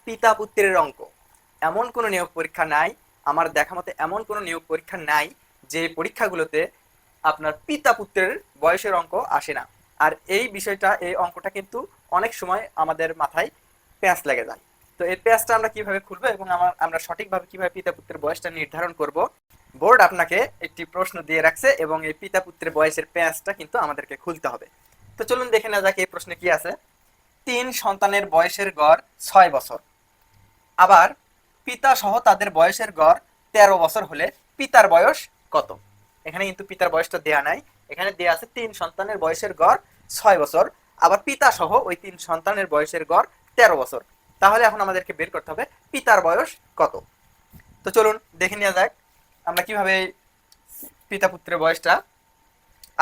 পিতা পুত্রের অঙ্ক। এমন কোনো নিয়োগ পরীক্ষা নাই, আমার দেখা মতে এমন কোনো নিয়োগ পরীক্ষা নাই যে পরীক্ষাগুলোতে আপনার পিতা পুত্রের বয়সের অঙ্ক আসে না। আর এই বিষয়টা, এই অঙ্কটা কিন্তু অনেক সময় আমাদের মাথায় প্যাঁচ লেগে যায়। তো এই প্যাঁচটা আমরা কিভাবে খুলবো এবং আমরা সঠিকভাবে কিভাবে পিতা পুত্রের বয়সটা নির্ধারণ করব, বোর্ড আপনাকে একটি প্রশ্ন দিয়ে রাখছে এবং এই পিতা পুত্রের বয়সের প্যাঁচটা কিন্তু আমাদেরকে খুলতে হবে। তো চলুন দেখে নেওয়া যাক এই প্রশ্নে কি আছে। 3 সন্তানের বয়সের গড় 6 বছর। আবার পিতা সহ তাদের বয়সের গড় 13 বছর হলে পিতার বয়স কত? এখানে কিন্তু পিতার বয়সটা দেয়া নাই, এখানে দেয়া আছে 3 সন্তানের বয়সের গড় 6 বছর, আবার পিতা সহ ওই 3 সন্তানের বয়সের গড় 13 বছর। তাহলে এখন আমাদেরকে বের করতে হবে পিতার বয়স কত। তো চলুন দেখে নেওয়া যাক আমরা কিভাবে পিতা পুত্রের বয়সটা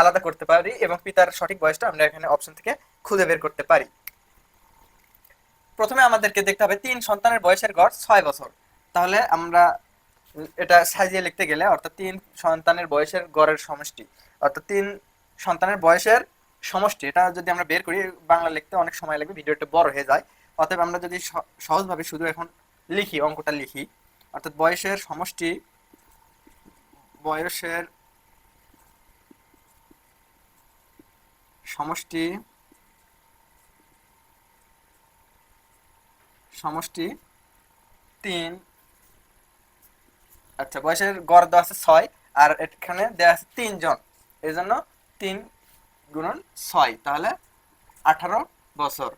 আলাদা করতে পারি এবং পিতার সঠিক বয়সটা আমরা এখানে অপশন থেকে খুঁজে বের করতে পারি। প্রথমে আমাদেরকে দেখতে হবে 3 সন্তানের বয়সের গড় 6 বছর। তাহলে আমরা এটা সাজিয়ে লিখতে গেলে অর্থাৎ 3 সন্তানের বয়সের গড়ের সমষ্টি, অর্থাৎ 3 সন্তানের বয়সের সমষ্টি, এটা যদি আমরা বের করি বাংলা লিখতে অনেক সময় লাগবে, ভিডিওটা বড় হয়ে যায়। অতএব আমরা যদি সহজভাবে শুধু এখন লিখি, অঙ্কটা লিখি, অর্থাৎ বয়সের সমষ্টি, বয়সের সমষ্টি সমষ্টি 3, আচ্ছা বয়সের গড় দেওয়া আছে 6 আর এখানে দেওয়া আছে 3 জন, এই জন্য 3 গুণন 6 তাহলে 18 বছর।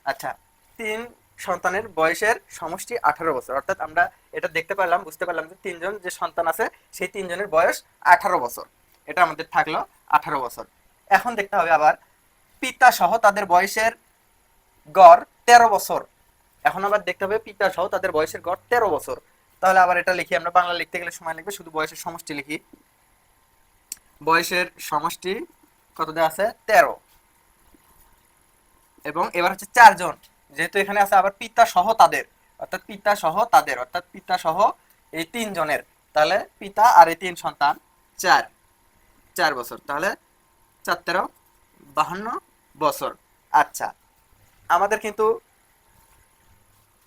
আচ্ছা, 3 সন্তানের বয়সের সমষ্টি 18 বছর, অর্থাৎ আমরা এটা দেখতে পারলাম, বুঝতে পারলাম যে 3 জন যে সন্তান আছে সেই 3 জনের বয়স 18 বছর, এটা আমাদের থাকলো 18 বছর। এখন দেখতে হবে আবার পিতা সহ তাদের বয়সের গড় 13 বছর। এখন আবার দেখতে হবে পিতা সহ তাদের বয়সের গড় 13 বছর। তাহলে আবার এটা লিখি, আমরা বাংলা লিখতে গেলে সময় লাগবে, শুধু বয়সের সমষ্টি লিখি। বয়সের সমষ্টি কত দেওয়া আছে? 13। এবং এবার হচ্ছে 4 জন, যেহেতু এখানে আছে আবার পিতা সহ তাদের, অর্থাৎ পিতা সহ তাদের, অর্থাৎ পিতা সহ এই 3 জনের, তাহলে পিতা আর এই 3 সন্তান 4 বছর, তাহলে 4 13 52 বছর। আচ্ছা, আমাদের কিন্তু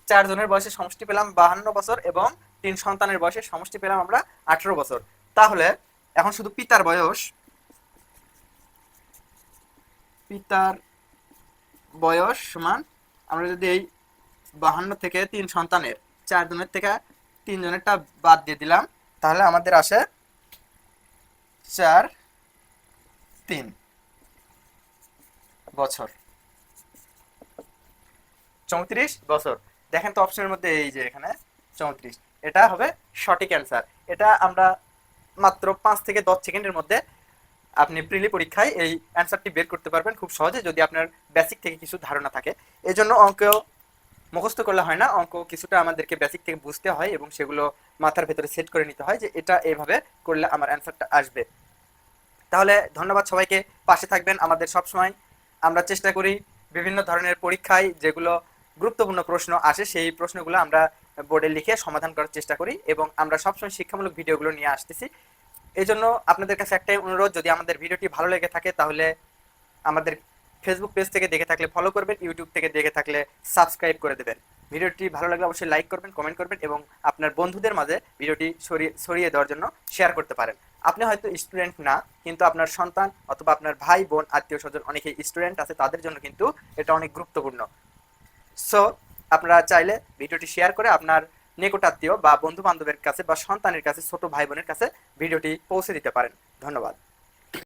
4 জনের বয়সের সমষ্টি পেলাম 52 বছর এবং 3 সন্তানের বয়সের সমষ্টি পেলাম আমরা 18 বছর। তাহলে এখন শুধু পিতার বয়স, পিতার বয়স সমান, আমরা যদি এই 52 থেকে 3 সন্তানের 4 জনের থেকে 3 জনেরটা বাদ দিয়ে দিলাম, তাহলে আমাদের আসে 4 3 বছর, 34 বছর। দেখেন তো অপশনের মধ্যে এই যে এখানে 34, এটা হবে সঠিক অ্যান্সার। এটা আমরা মাত্র 5 থেকে 10 সেকেন্ডের মধ্যে আপনি প্রিলি পরীক্ষায় এই অ্যান্সারটি বের করতে পারবেন খুব সহজে, যদি আপনার বেসিক থেকে কিছু ধারণা থাকে। এই জন্য অঙ্ক মুখস্থ করলে হয় না, অঙ্ক কিছুটা আমাদেরকে বেসিক থেকে বুঝতে হয় এবং সেগুলো মাথার ভেতরে সেট করে নিতে হয় যে এটা এইভাবে করলে আমার অ্যান্সারটা আসবে। তাহলে ধন্যবাদ সবাইকে, পাশে থাকবেন আমাদের সবসময়। আমরা চেষ্টা করি বিভিন্ন ধরনের পরীক্ষায় যেগুলো গুরুত্বপূর্ণ প্রশ্ন আসে সেই প্রশ্নগুলো আমরা বোর্ডে লিখে সমাধান করার চেষ্টা করি এবং আমরা সবসময় শিক্ষামূলক ভিডিওগুলো নিয়ে আসতেছি। এই জন্য আপনাদের কাছে একটাই অনুরোধ, যদি আমাদের ভিডিওটি ভালো লেগে থাকে তাহলে আমাদের ফেসবুক পেজ থেকে দেখে থাকলে ফলো করবেন, ইউটিউব থেকে দেখে থাকলে সাবস্ক্রাইব করে দেবেন। ভিডিওটি ভালো লাগলে অবশ্যই লাইক করবেন, কমেন্ট করবেন এবং আপনার বন্ধুদের মাঝে ভিডিওটি ছড়িয়ে দেওয়ার জন্য শেয়ার করতে পারেন। আপনি হয়তো স্টুডেন্ট না, কিন্তু আপনার সন্তান অথবা আপনার ভাই বোন আত্মীয় স্বজন অনেকেই স্টুডেন্ট আছে, তাদের জন্য কিন্তু এটা অনেক গুরুত্বপূর্ণ। সো আপনারা চাইলে ভিডিওটি শেয়ার করে আপনার নিকটাত্মীয় বা বন্ধু বান্ধবের কাছে বা সন্তানের কাছে, ছোট ভাই বোনের কাছে ভিডিওটি পৌঁছে দিতে পারেন। ধন্যবাদ।